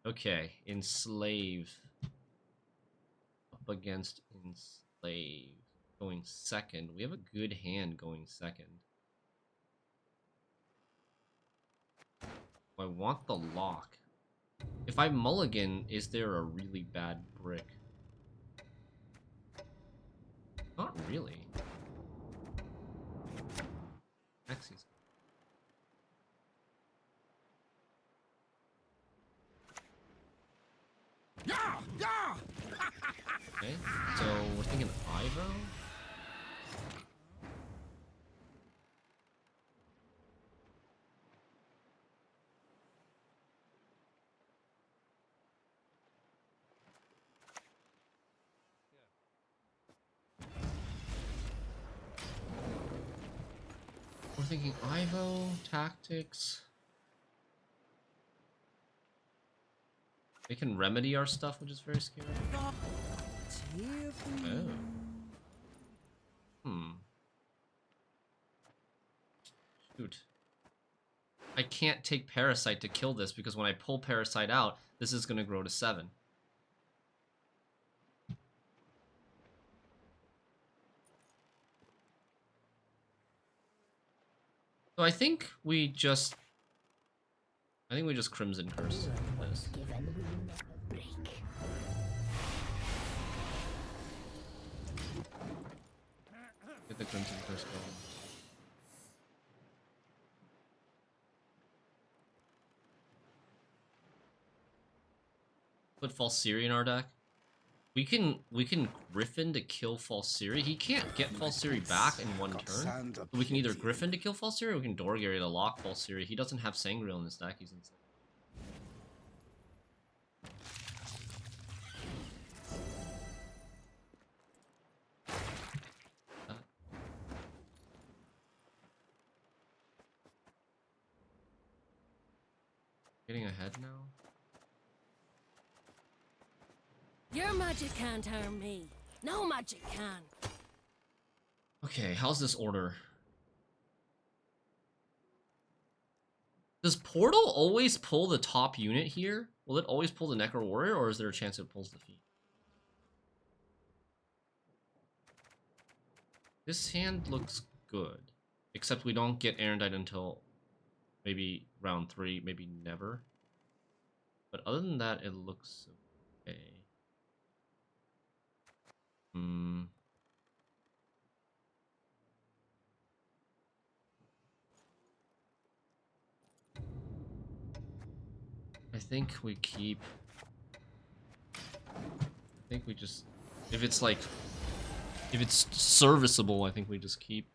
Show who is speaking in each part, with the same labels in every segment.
Speaker 1: Okay, Enslave. Up against Enslave. Going second. We have a good hand going second. I want the lock. If I mulligan, is there a really bad brick? Not really. Maxie's. Okay, so we're thinking Ivo? We're thinking Ivo, tactics. We can remedy our stuff, which is very scary. Oh. Shoot. I can't take Parasite to kill this because when I pull Parasite out, this is going to grow to 7. So I think we just Crimson Curse this. Get the Crimson Curse going. Put Falsiri in our deck. We can Griffin to kill Falsiri. He can't get Falsiri back in one turn. So we can either Griffin to kill Falsiri or we can Dorgary to lock Falsiri. He doesn't have Sangreal in his deck, he's insane. Getting ahead now?
Speaker 2: Your magic can't harm me. No magic can.
Speaker 1: Okay, how's this order? Does Portal always pull the top unit here? Will it always pull the Necro Warrior, or is there a chance it pulls the Fiend? This hand looks good. Except we don't get Erendite until maybe round 3, maybe never. But other than that, it looks okay. I think we keep... I think we just... If it's like... If it's serviceable, I think we just keep.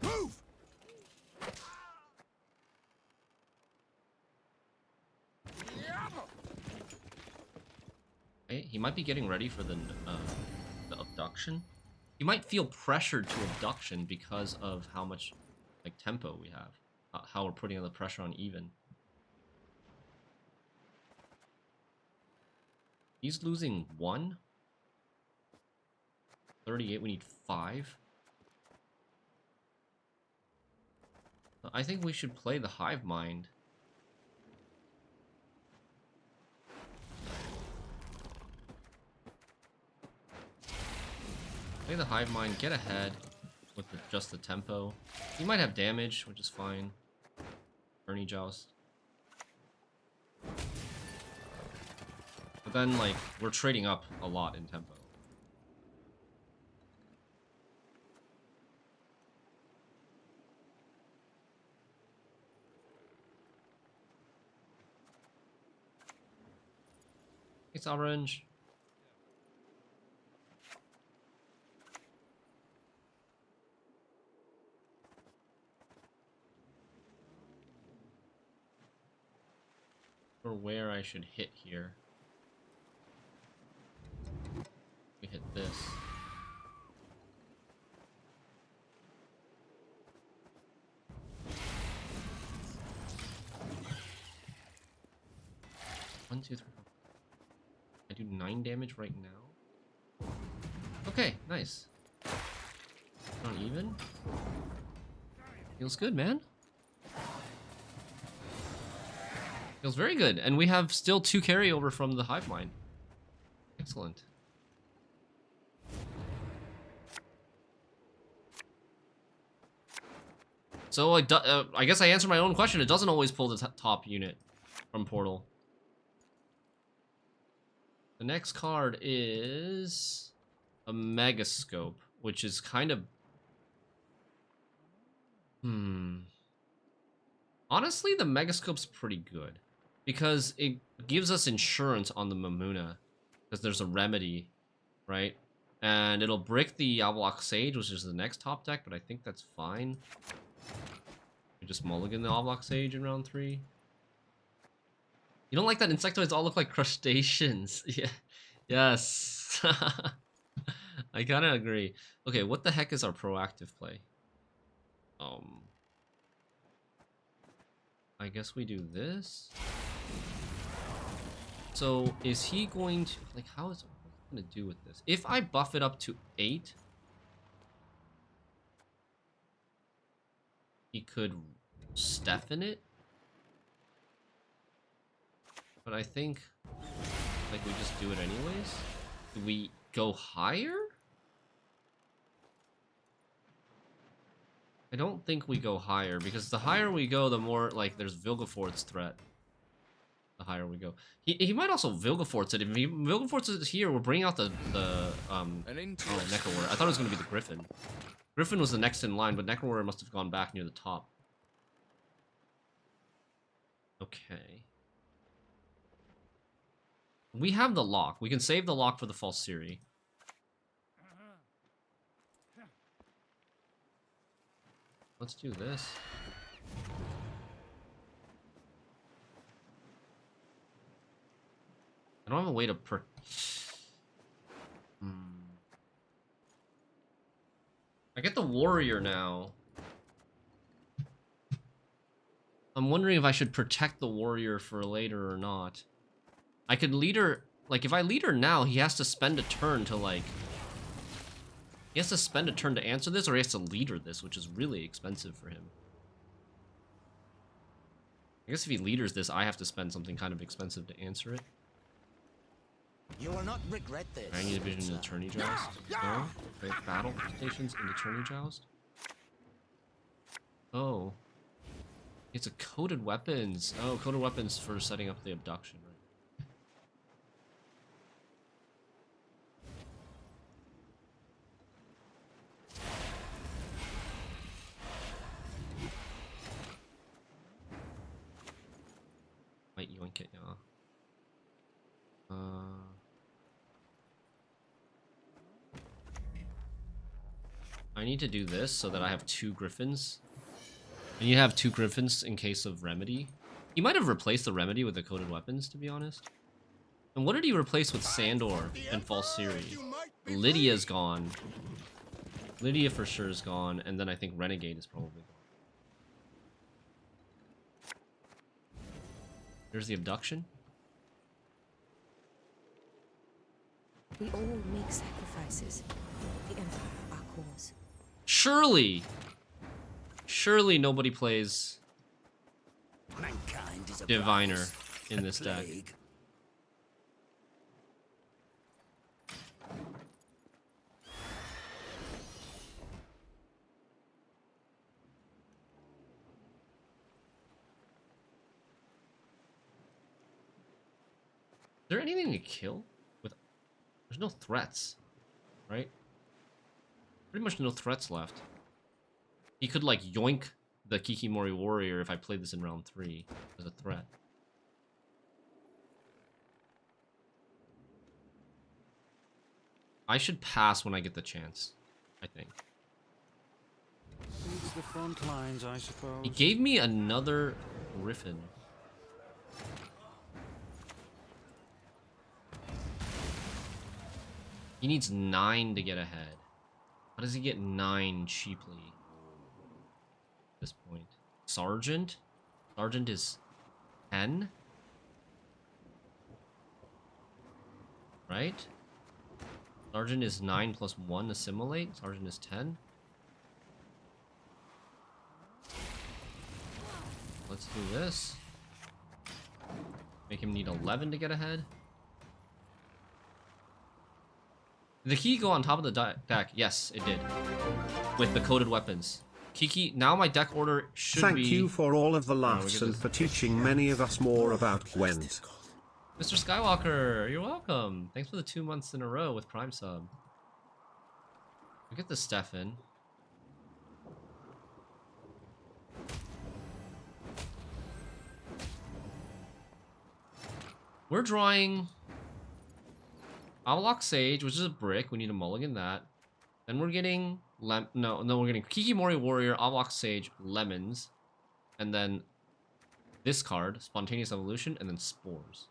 Speaker 1: Move! Okay, he might be getting ready for the abduction. He might feel pressured to abduction because of how much like tempo we have. How we're putting the pressure on even. He's losing 1. 38, we need 5. I think we should play the Hive Mind. Play the Hive Mind, get ahead with just the tempo. He might have damage, which is fine. Ernie Joust. But then, like, we're trading up a lot in tempo. It's orange. Or where I should hit here. We hit this. One, two, three, four. I do 9 damage right now. Okay, nice. Not even. Feels good, man. Feels very good. And we have still 2 carryover from the hive mind. Excellent. So I guess I answered my own question. It doesn't always pull the top unit from Portal. The next card is a Megascope, which is kind of... Honestly, the Megascope's pretty good. Because it gives us insurance on the Mamuna. Because there's a remedy, right? And it'll brick the Avalok Sage, which is the next top deck, but I think that's fine. We just mulligan the Avalok Sage in round 3. You don't like that insectoids all look like crustaceans? Yeah. Yes. I kind of agree. Okay, what the heck is our proactive play? I guess we do this. So is he going to, like, how is what is he gonna do with this? If I buff it up to 8, he could Stefan it. But I think, like, we just do it anyways. Do we go higher? I don't think we go higher, because the higher we go, the more, like, there's Vilgefort's threat. The higher we go. He might also Vilgefort's it. If he Vilgefort's it here, we're bringing out the Necro Warrior. I thought it was going to be the Griffin. Griffin was the next in line, but Necro Warrior must have gone back near the top. Okay. We have the lock. We can save the lock for the False Siri. Let's do this. I don't have a way to I get the warrior now. I'm wondering if I should protect the warrior for later or not. I could leader, like, if I leader now, he has to spend a turn to, like... He has to spend a turn to answer this, or he has to leader this, which is really expensive for him. I guess if he leaders this, I have to spend something kind of expensive to answer it.
Speaker 3: You will not regret this.
Speaker 1: I need a vision in the Tourney Joust. No? Okay, battle stations in the Tourney Joust. Oh. It's a coded weapons. Oh, coded weapons for setting up the abduction, right? Might yoink it, yeah. I need to do this so that I have 2 Griffins. And you have 2 Griffins in case of Remedy. He might have replaced the Remedy with the coded weapons, to be honest. And what did he replace with Sandor and False Siri? Lydia's gone. Lydia for sure is gone, and then I think Renegade is probably gone. There's the abduction.
Speaker 4: We all make sacrifices. The Empire, our cause.
Speaker 1: Surely nobody plays
Speaker 3: Mankind is a
Speaker 1: Diviner
Speaker 3: prize,
Speaker 1: in
Speaker 3: a
Speaker 1: this deck.
Speaker 3: plague.
Speaker 1: Is there anything to kill? There's no threats, right? Pretty much no threats left. He could, like, yoink the Kikimori Warrior if I played this in round 3 as a threat. I should pass when I get the chance, I think.
Speaker 5: It's the front lines, I suppose.
Speaker 1: He gave me another Griffin. He needs 9 to get ahead. How does he get 9 cheaply at this point? Sergeant? Sergeant is 10? Right? Sergeant is 9 plus 1 assimilate. Sergeant is 10. Let's do this. Make him need 11 to get ahead. Did the key go on top of the deck? Yes, it did. With the coded weapons. Kiki, now my deck order should
Speaker 6: Thank
Speaker 1: be...
Speaker 6: you for all of the
Speaker 1: we
Speaker 6: laughs
Speaker 1: get
Speaker 6: and
Speaker 1: this.
Speaker 6: for teaching many of us more about Gwent.
Speaker 1: Mr. Skywalker, you're welcome. Thanks for the 2 months in a row with Prime Sub. We get the Stefan. We're drawing Avalock Sage, which is a brick. We need to mulligan that. Then we're getting we're getting Kikimori Warrior, Avalock Sage, lemons, and then this card, Spontaneous Evolution, and then Spores.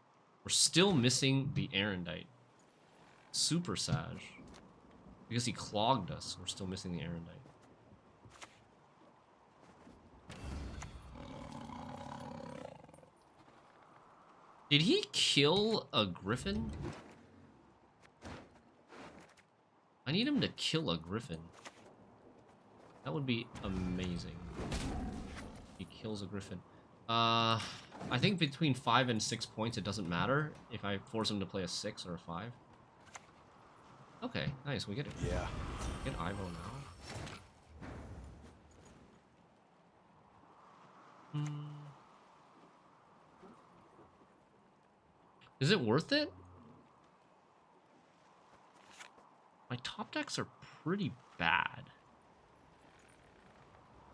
Speaker 1: We're still missing the Erendite. Super Sag. Because he clogged us, we're still missing the Erendite. Did he kill a griffin? I need him to kill a griffin. That would be amazing. He kills a griffin. I think between 5 and 6 points it doesn't matter if I force him to play a 6 or a 5. Okay, nice, we get it.
Speaker 3: Yeah.
Speaker 1: Get Ivo now. Is it worth it? My top decks are pretty bad.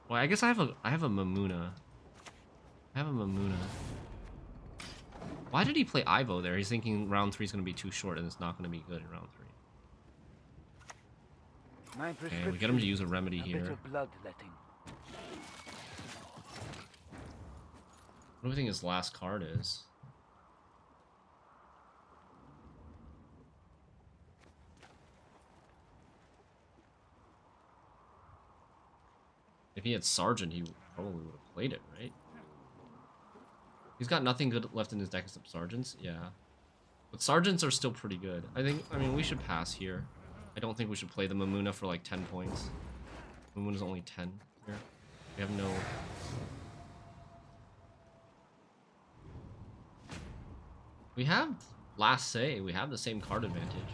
Speaker 1: Well, I guess I have a Mamuna. I have a Mamuna. Why did he play Ivo there? He's thinking round 3 is going to be too short and it's not going to be good in round 3. Okay, we get him to use a remedy here. What do we think his last card is? If he had Sergeant, he probably would have played it, right? He's got nothing good left in his deck except Sergeants, yeah. But Sergeants are still pretty good. I mean, we should pass here. I don't think we should play the Mamuna for like 10 points. Mamuna's only 10 here. We have no... We have Last Say. We have the same card advantage.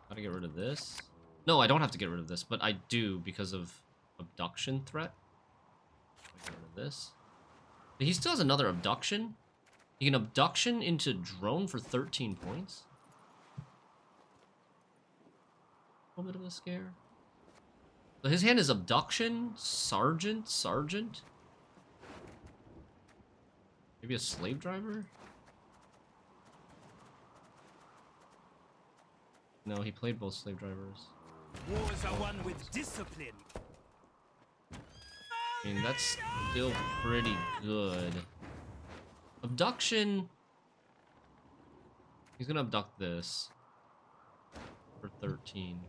Speaker 1: Gotta get rid of this. No, I don't have to get rid of this, but I do because of abduction threat. Get rid of this. But he still has another abduction. He can abduction into drone for 13 points. A little bit of a scare. So his hand is abduction, sergeant. Maybe a slave driver? No, he played both slave drivers.
Speaker 3: Wars are won with discipline.
Speaker 1: I mean, that's still pretty good. Abduction. He's gonna abduct this for 13.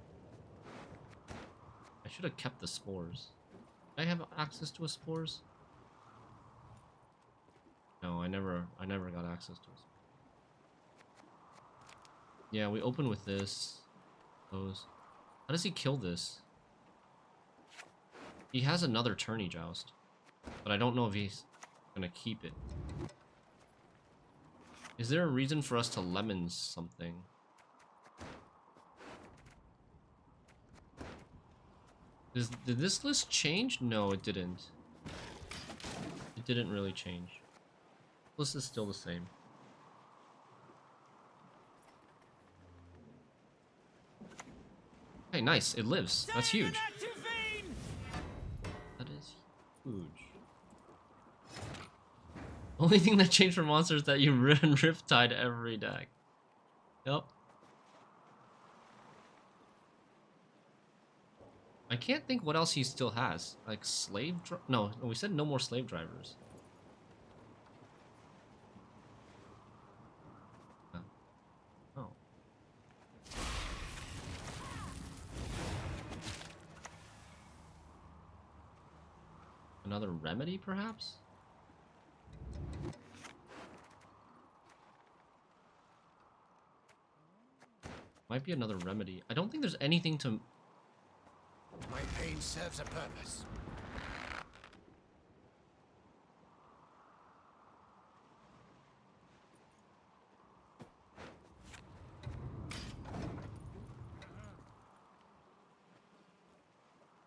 Speaker 1: I should have kept the spores. Did I have access to a spores? No, I never got access to a spores. Yeah, we open with this. Those. How does he kill this? He has another tourney joust, but I don't know if he's gonna keep it. Is there a reason for us to lemons something? Did this list change? No, it didn't. It didn't really change. This list is still the same. Hey, nice. It lives. That's huge. That is huge. Only thing that changed for monsters is that you run Riptide every deck. Yep. I can't think what else he still has. Like no, we said no more slave drivers. Oh. Another remedy, perhaps? Might be another remedy. I don't think there's anything to...
Speaker 7: My pain serves a purpose.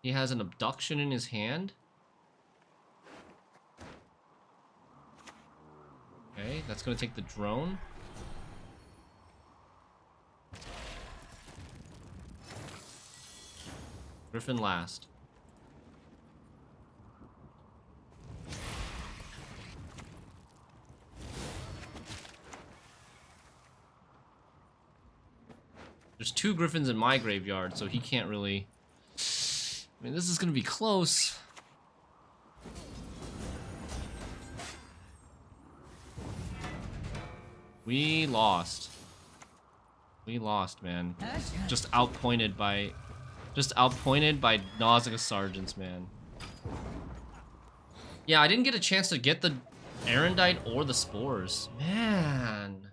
Speaker 1: He has an abduction in his hand. Okay, that's gonna take the drone. Griffin last. There's 2 Griffins in my graveyard, so he can't really... I mean, this is gonna be close. We lost. We lost, man. Just outpointed by Nausicaa Sergeants, man. Yeah, I didn't get a chance to get the Erendite or the Spores. Man.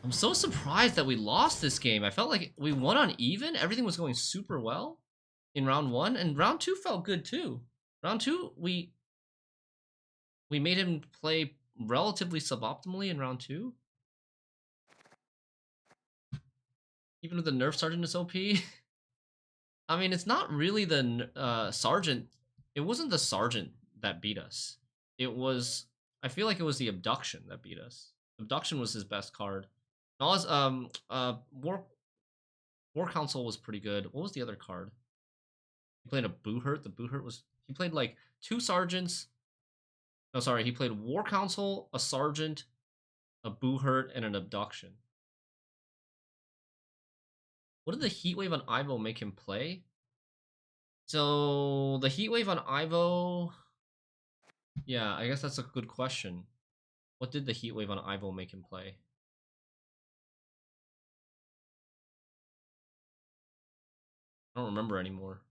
Speaker 1: I'm so surprised that we lost this game. I felt like we won on even. Everything was going super well in round 1, and round 2 felt good too. Round 2, we made him play relatively suboptimally in round 2. Even with the nerf sergeant is OP. I mean, it's not really the sergeant. It wasn't the sergeant that beat us. It was, I feel like it was the abduction that beat us. Abduction was his best card. War Council was pretty good. What was the other card? He played a Boohurt. The Boohurt was, he played like 2 sergeants. No, sorry, he played War Council, a sergeant, a Boohurt, and an abduction. What did the Heatwave on Ivo make him play? So the Heatwave on Ivo, yeah, I guess that's a good question. What did the Heatwave on Ivo make him play? I don't remember anymore.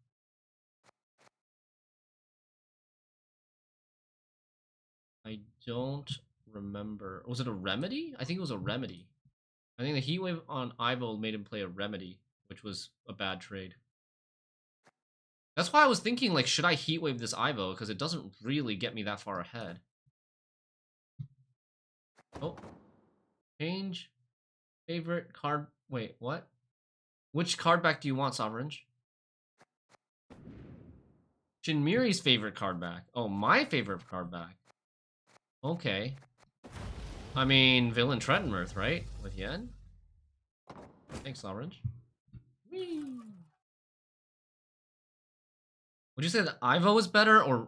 Speaker 1: I don't remember. Was it a Remedy? I think it was a Remedy. I think the Heatwave on Ivo made him play a Remedy, which was a bad trade. That's why I was thinking, like, should I Heatwave this Ivo? Because it doesn't really get me that far ahead. Oh. Change. Favorite card. Wait, what? Which card back do you want, Sovereign? Shinmiri's favorite card back. Oh, my favorite card back. Okay. I mean, Villain Trentonmirth, right? With Yen? Thanks, Orange. Whee! Would you say that Ivo was better, or...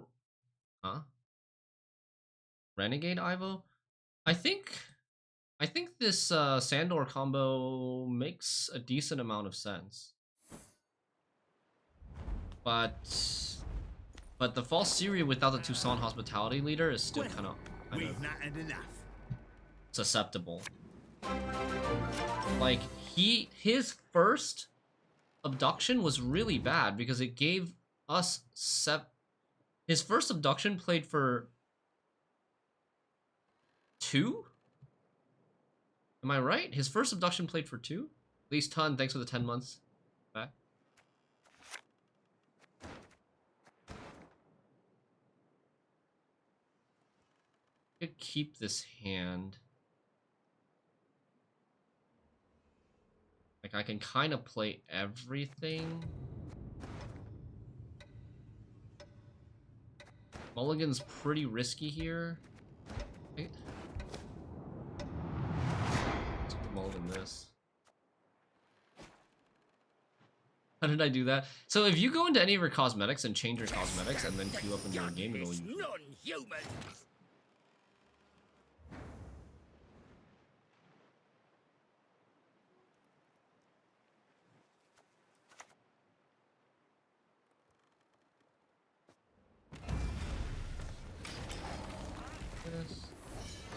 Speaker 1: Huh? Renegade Ivo? I think this Sandor combo makes a decent amount of sense. But the false Syria without the Toussaint Hospitality leader is still kind of susceptible. Like, his first abduction was really bad because it gave us his first abduction played for 2? Am I right? His first abduction played for 2? At least Ton, thanks for the 10 months back. I could keep this hand. Like, I can kind of play everything. Mulligan's pretty risky here. Let's mulligan this. How did I do that? So if you go into any of your cosmetics and change your cosmetics and then queue up into your game, it'll usually...
Speaker 3: Non-human.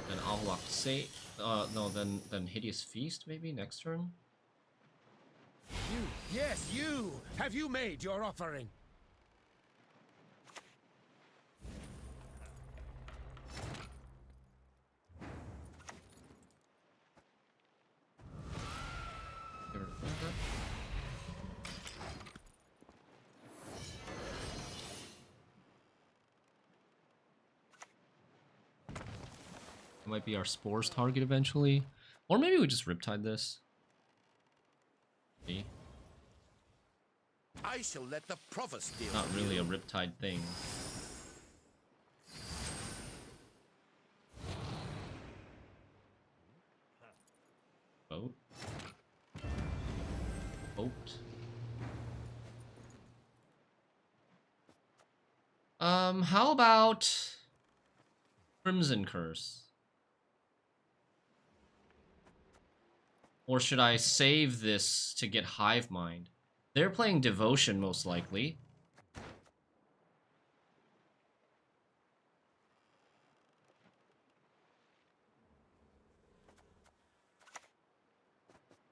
Speaker 1: Then Avlok Say, no, then Hideous Feast maybe next turn.
Speaker 7: You, yes, you! Have you made your offering?
Speaker 1: might be our Spores target eventually. Or maybe we just Riptide this. See?
Speaker 7: I shall let the provost deal.
Speaker 1: Not really a Riptide thing. Boat. Boat. How about Crimson Curse? Or should I save this to get Hive Mind? They're playing Devotion most likely.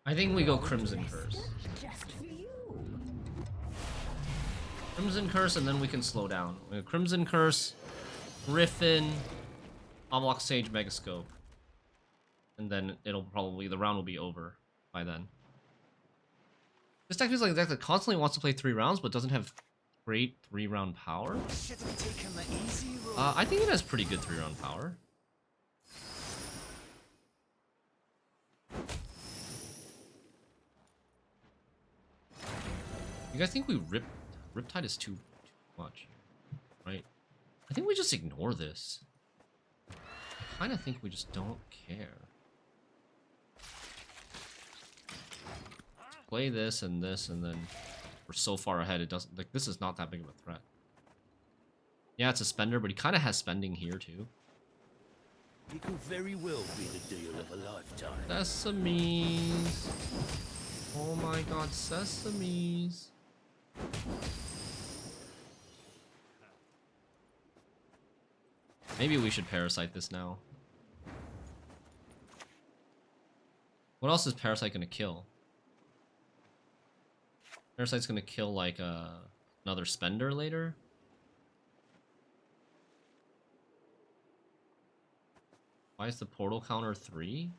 Speaker 1: I think we go Crimson Curse. Crimson Curse, and then we can slow down. We go Crimson Curse, Griffin, Avlok Sage, Megascope. And then it'll probably, the round will be over by then. This deck feels like a deck that constantly wants to play 3 rounds, but doesn't have great 3-round power. I think it has pretty good 3-round power. You guys think we Riptide is too much, right? I think we just ignore this. I kind of think we just don't care. Play this, and then we're so far ahead. It doesn't, like, this is not that big of a threat. Yeah, it's a spender, but he kind of has spending here too.
Speaker 3: It could very well be the deal of a lifetime.
Speaker 1: Sesames. Oh my god, sesames. Maybe we should Parasite this now. What else is Parasite gonna kill? Parasite's gonna kill like another spender later. Why is the portal counter 3?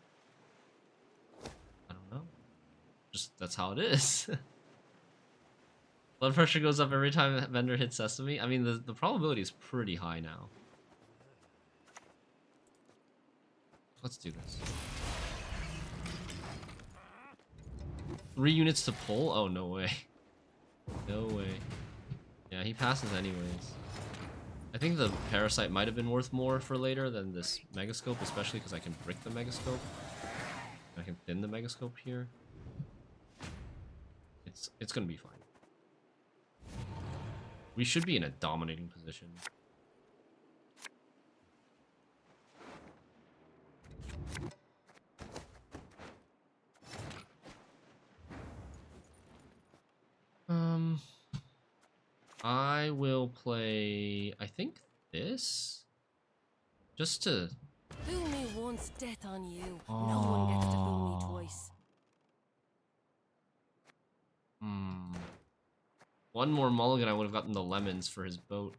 Speaker 1: I don't know. Just that's how it is. Blood pressure goes up every time vendor hits Sesame. I mean, the probability is pretty high now. Let's do this. 3 units to pull? Oh, no way. No way. Yeah, he passes anyways. I think the Parasite might have been worth more for later than this Megascope, especially because I can brick the Megascope. I can thin the Megascope here. It's gonna be fine. We should be in a dominating position. I will play, I think, this? Just to...
Speaker 2: Fool me once, death on you. No one gets to fool me twice.
Speaker 1: One more mulligan, I would have gotten the lemons for his boat.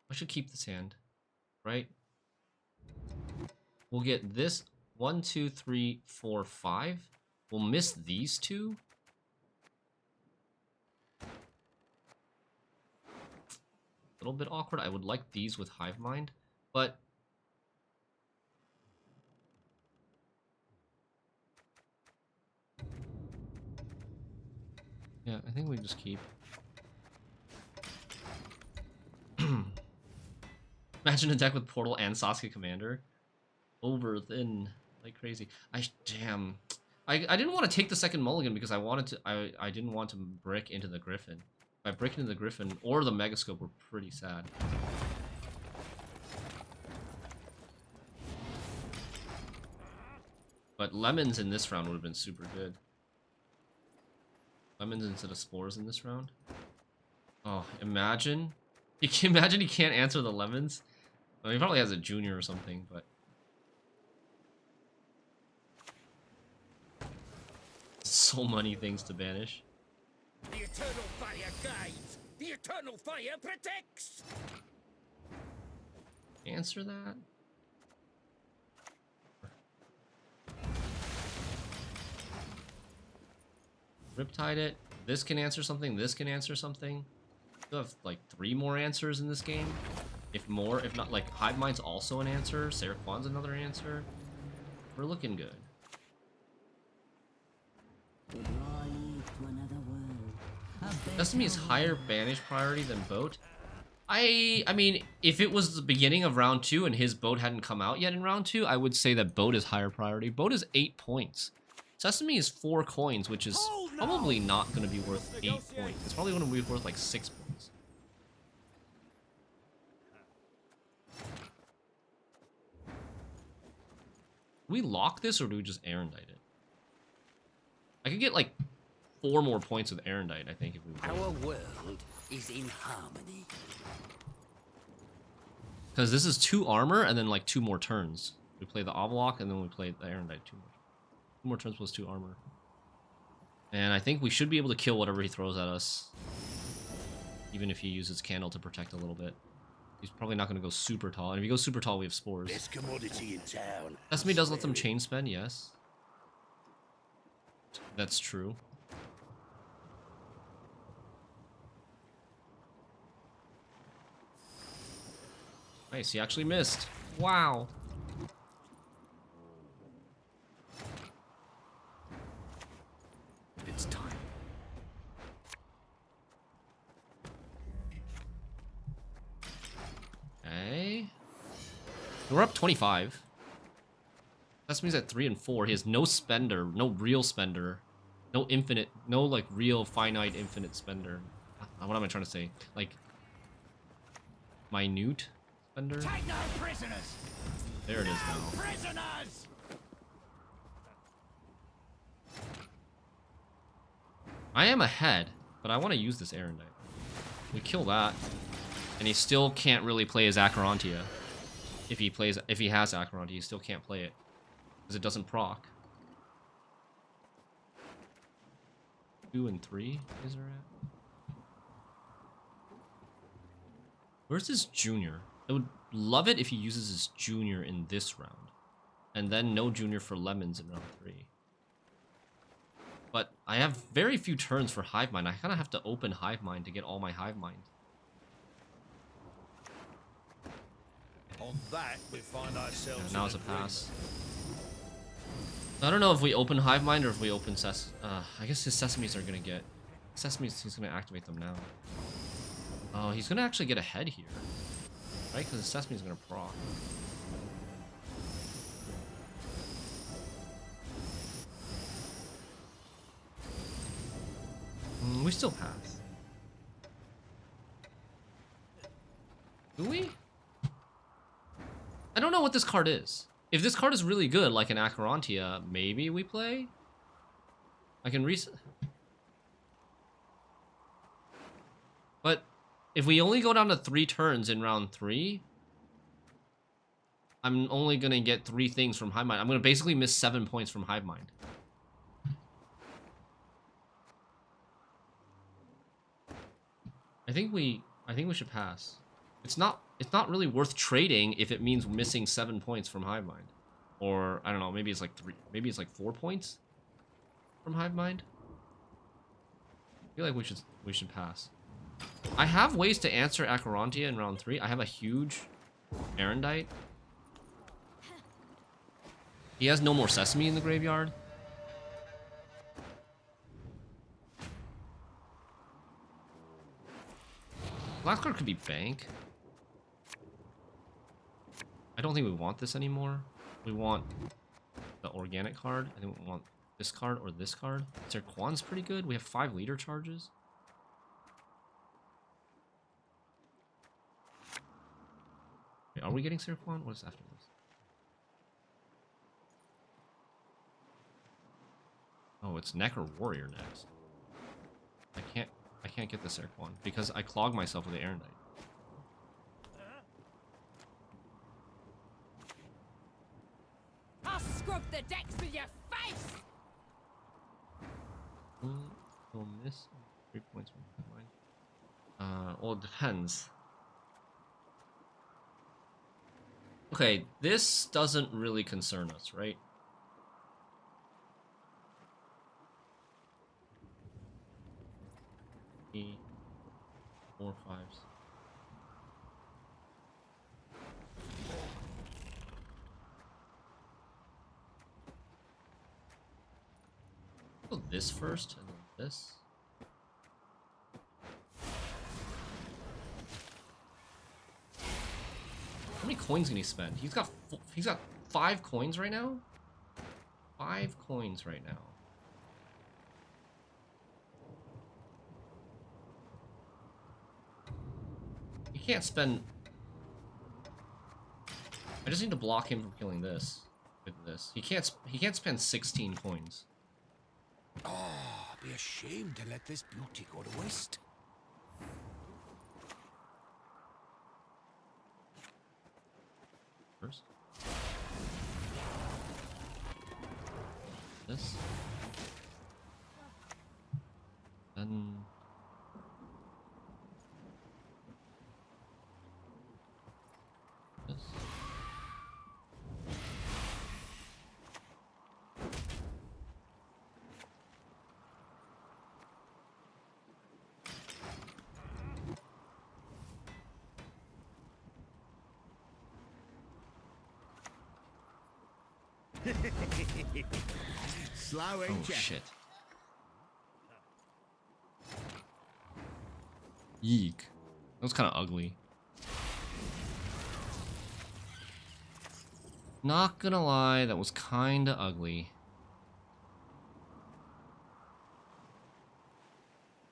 Speaker 1: I should keep this hand, right? We'll get this 1, 2, 3, 4, 5. We'll miss these 2. A little bit awkward. I would like these with Hive Mind, but yeah, I think we just keep. Imagine a deck with Portal and Sasuke Commander. Over thin like crazy. Damn. I didn't want to take the second mulligan because I wanted to. I didn't want to brick into the Griffin. If I brick into the Griffin or the Megascope, we're pretty sad. But lemons in this round would have been super good. Lemons instead of spores in this round. Oh, imagine. Imagine he can't answer the lemons. I mean, he probably has a junior or something, but so many things to banish.
Speaker 7: The eternal fire guides. The eternal fire protects.
Speaker 1: Answer that. Riptide it. This can answer something. This can answer something. still have like 3 more answers in this game. If more, if not, like Hive Mind's also an answer. Seraquan's another answer. We're looking good. Sesame is higher banish priority than boat. I mean, if it was the beginning of round 2 and his boat hadn't come out yet in round 2, I would say that boat is higher priority. Boat is 8 points. Sesame is 4 coins, which is probably not going to be worth 8 points. It's probably going to be worth like 6 points. Do we lock this or do we just Erendite it? I could get like 4 more points with Erendite, I think, if we
Speaker 3: Our world is in harmony.
Speaker 1: Because this is 2 armor and then like 2 more turns. We play the Avalock and then we play the Erendite 2 more turns plus 2 armor. And I think we should be able to kill whatever he throws at us. Even if he uses Candle to protect a little bit. He's probably not going to go super tall. And if he goes super tall, we have Spores.
Speaker 3: Best commodity in town.
Speaker 1: Sesame does let them chain spend, yes. That's true. Nice, he actually missed. Wow.
Speaker 3: It's time.
Speaker 1: Okay. We're up 25. Sesame's at 3 and 4. He has no spender, no real spender, no infinite, no like real finite infinite spender. What am I trying to say? Like minute spender?
Speaker 7: Take no prisoners.
Speaker 1: There it is now.
Speaker 7: Prisoners.
Speaker 1: I am ahead, but I want to use this Erendite. We kill that, and he still can't really play his Acherontia. If he has Acherontia, he still can't play it because it doesn't proc. 2 and 3 is there at? Where's his junior? I would love it if he uses his junior in this round, and then no junior for lemons in round 3. But I have very few turns for Hive Mind. I kind of have to open Hive Mind to get all my Hive Mind.
Speaker 3: On that, we find ourselves.
Speaker 1: Yeah, now it's a pass. I don't know if we open Hive Mind or if we open I guess his Sesames are gonna get... Sesames, he's gonna activate them now. Oh, he's gonna actually get ahead here. Right? Because his Sesame's gonna proc. We still pass. Do we? I don't know what this card is. If this card is really good, like an Acherontia, maybe we play? I can reset. But if we only go down to 3 turns in round 3, I'm only gonna get 3 things from Hive Mind. I'm gonna basically miss 7 points from Hive Mind. I think we should pass. It's not really worth trading if it means missing 7 points from Hive Mind. Or I don't know, maybe it's like 4 points from Hive Mind. I feel like we should pass. I have ways to answer Acherontia in round 3. I have a huge Erendite. He has no more Sesame in the graveyard. Last card could be Bank. I don't think we want this anymore. We want the organic card. I think we want this card or this card. Seraquan's pretty good. We have 5 leader charges. Wait, are we getting Seraquan? What is after this? Oh, it's Neck or Warrior next. I can't get the Seraquan because I clog myself with the Erendite.
Speaker 2: I'll scrub the decks with your face!
Speaker 1: We'll miss 3 points from mine. Well, it depends. Okay, this doesn't really concern us, right? 4 5s. Go this first and then this. How many coins can he spend? He's got 5 coins right now. 5 coins right now. He can't spend. I just need to block him from killing this with this. He can't spend 16 coins.
Speaker 7: Oh, be ashamed to let this beauty go to waste.
Speaker 1: First. This. Then. This.
Speaker 7: Slow,
Speaker 1: Oh
Speaker 7: ain't ya?
Speaker 1: shit. Yeek. That was kind of ugly. Not gonna lie, that was kind of ugly.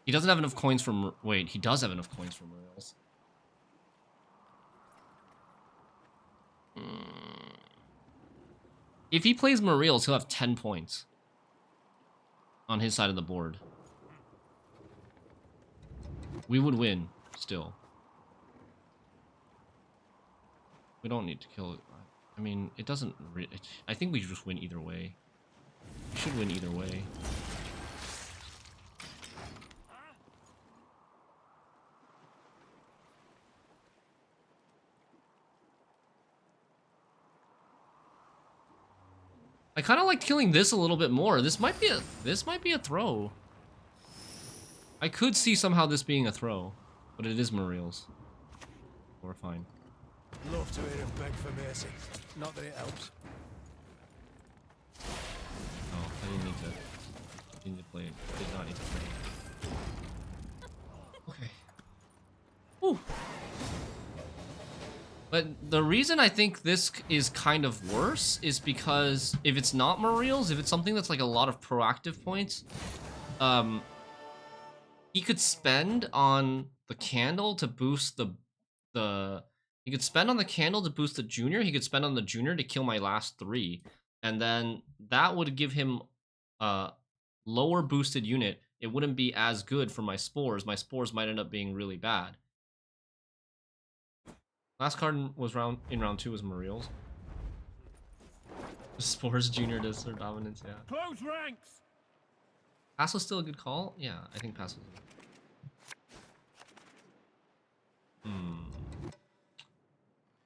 Speaker 1: He doesn't have enough coins for... Wait, he does have enough coins for Muriels. If he plays Muriels, he'll have 10 points on his side of the board. We would win, still. We don't need to kill it. I mean, it doesn't... I think we just win either way. We should win either way. I kind of like killing this a little bit more. This might be a throw. I could see somehow this being a throw, but it is Muriel's. We're fine.
Speaker 7: Love to hear him beg for mercy. Not that it helps.
Speaker 1: Oh, I didn't need to play it. Did not need to play it. Okay. Ooh. But the reason I think this is kind of worse is because if it's not Muriel's, if it's something that's like a lot of proactive points, he could spend on the candle to boost he could spend on the candle to boost the junior, he could spend on the junior to kill my last 3, and then that would give him a lower boosted unit. It wouldn't be as good for my spores. My spores might end up being really bad. Last card was in round 2 was Muriel's. Spores junior does their dominance, yeah.
Speaker 3: Close ranks!
Speaker 1: Pass was still a good call? Yeah, I think pass was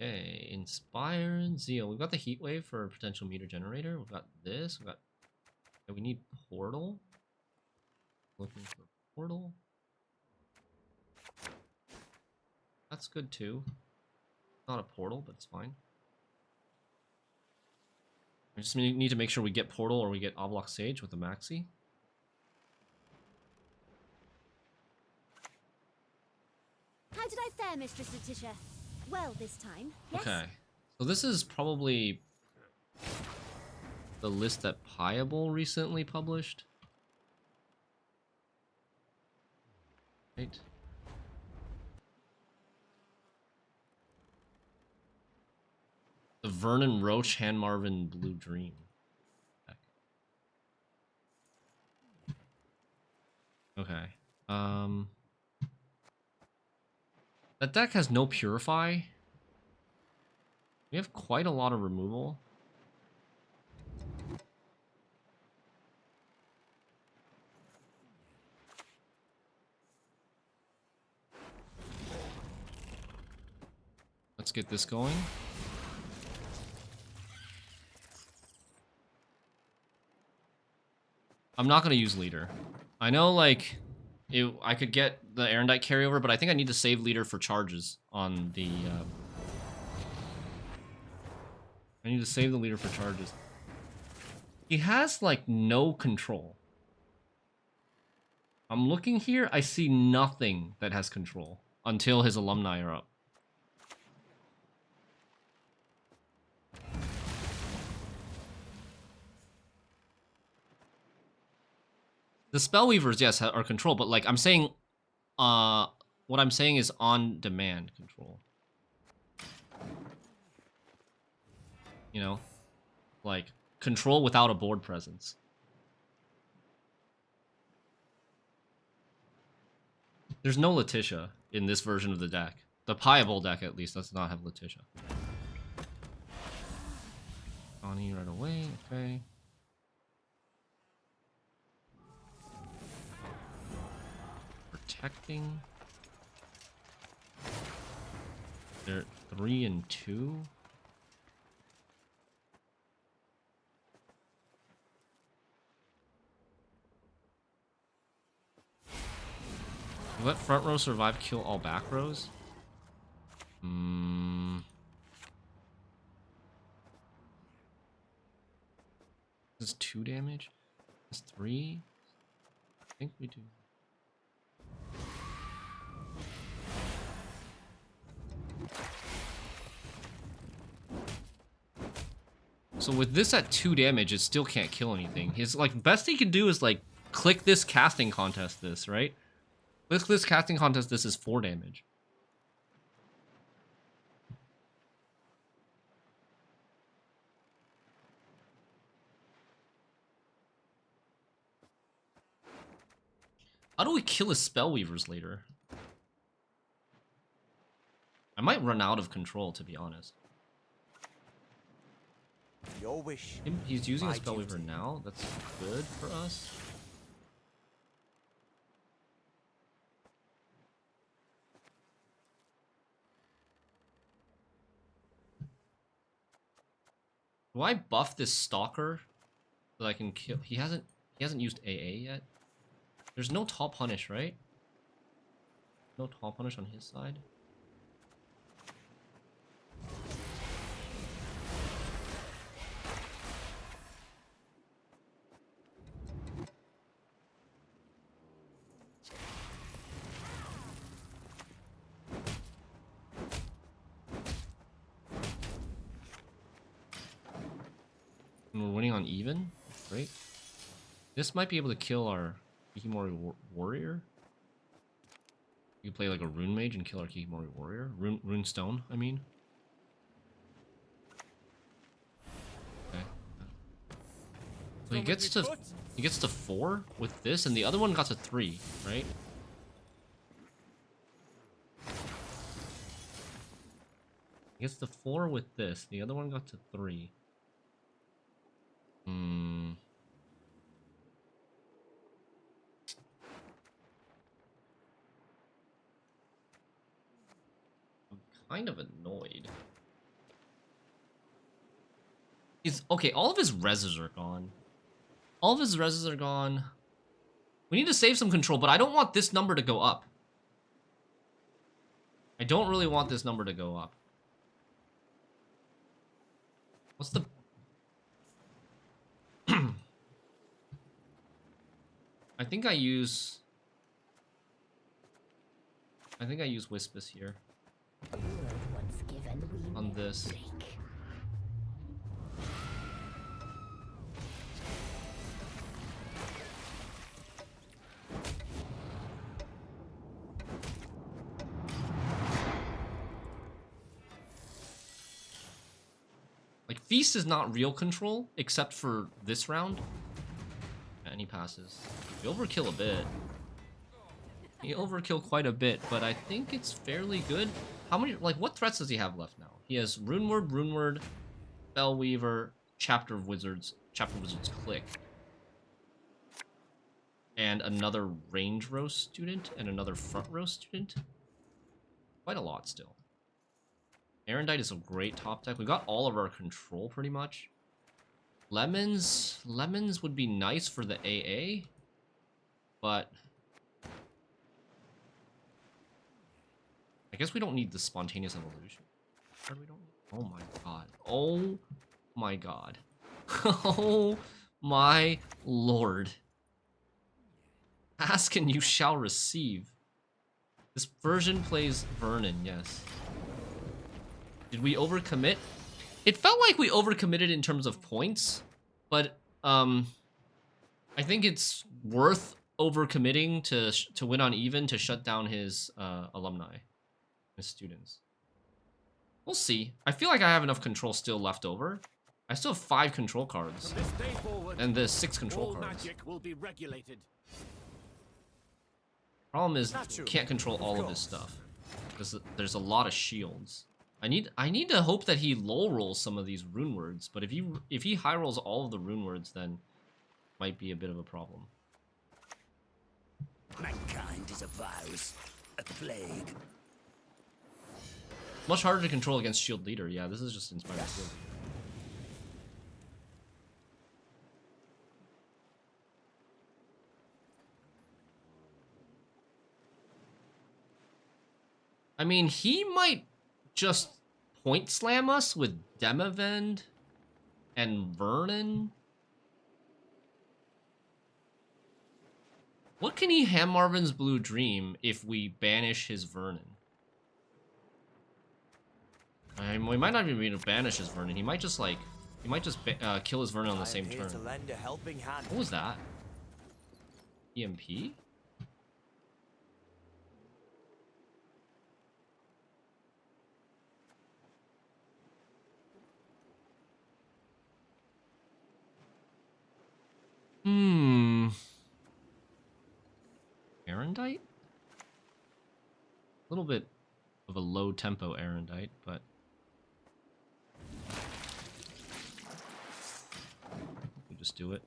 Speaker 1: Okay, Inspire and Zeal. We've got the Heat Wave for a potential meter generator. We've got this. We need Portal. Looking for Portal. That's good too. Not a portal, but it's fine. We just need to make sure we get Portal or we get Oblock Sage with the Maxi.
Speaker 8: How did I fare, Mistress Letitia? Well, this time, yes?
Speaker 1: Okay. So this is probably the list that Piable recently published. Right. The Vernon Roach Hand Marvin Blue Dream. Okay. That deck has no Purify. We have quite a lot of removal. Let's get this going. I'm not gonna use leader. I know, like, I could get the Erendite carryover, but I think I need to save leader for charges on the... I need to save the leader for charges. He has, like, no control. I'm looking here, I see nothing that has control until his alumni are up. The Spellweavers, yes, are control, but, like, I'm saying, what I'm saying is on-demand control. You know? Like, control without a board presence. There's no Letitia in this version of the deck. The Piable deck, at least, does not have Letitia. Connie right away, okay. Protecting. They're 3 and 2. Let front row survive, kill all back rows? This is 2 damage? This is 3? I think we do. So with this at 2 damage, it still can't kill anything. His, like, best he can do is, like, click this casting contest this, right? Click this casting contest this is 4 damage. How do we kill his Spellweavers later? I might run out of control, to be honest.
Speaker 3: Your wish.
Speaker 1: He's using a
Speaker 3: My
Speaker 1: Spellweaver
Speaker 3: duty.
Speaker 1: now. That's good for us. Do I buff this Stalker so that I can kill? He hasn't used AA yet. There's no top punish, right? No top punish on his side. And we're winning on even. Great. This might be able to kill our Kikimori warrior. You play like a rune mage and kill our Kikimori warrior. Rune stone, I mean. Okay. So he gets to 4 with this, and the other one got to 3, right? He gets to 4 with this. The other one got to 3. I'm kind of annoyed. Okay, all of his reses are gone. All of his reses are gone. We need to save some control, but I don't want this number to go up. I don't really want this number to go up. What's the... I think I use Wispus here. On this. Like, Feast is not real control, except for this round. And he passes. We overkill a bit. He overkill quite a bit, but I think it's fairly good. How many, like, what threats does he have left now? He has Runeward, Spellweaver, Chapter of Wizards Click. And another range row student, and another front row student. Quite a lot still. Erendite is a great top deck. We got all of our control pretty much. Lemons would be nice for the AA, but I guess we don't need the spontaneous evolution. Or we don't. Oh my god. Oh my god. Oh my lord. Ask and you shall receive. This version plays Vernon, yes. Did we overcommit? It felt like we overcommitted in terms of points, but I think it's worth overcommitting to win on even to shut down his alumni, his students. We'll see. I feel like I have enough control still left over. I still have 5 control cards,
Speaker 3: From this day forward,
Speaker 1: and there's 6 control
Speaker 3: all
Speaker 1: cards.
Speaker 3: magic will be regulated.
Speaker 1: Problem is,
Speaker 3: Naturally,
Speaker 1: can't control all of his
Speaker 3: course.
Speaker 1: stuff. There's a lot of shields. I need to hope that he low rolls some of these rune words, but if he high rolls all of the rune words, then might be a bit of a problem.
Speaker 3: Mankind is a virus, a plague.
Speaker 1: Much harder to control against Shield Leader. Yeah, this is just Inspired Shield Leader. I mean, he might just point slam us with Demavend and Vernon. What can he have Marvin's Blue Dream if we banish his Vernon? I mean, we might not even be able to banish his Vernon. He might just like, kill his Vernon on the same turn. What was that? EMP? Erendite? A little bit of a low tempo Erendite, but we just do it.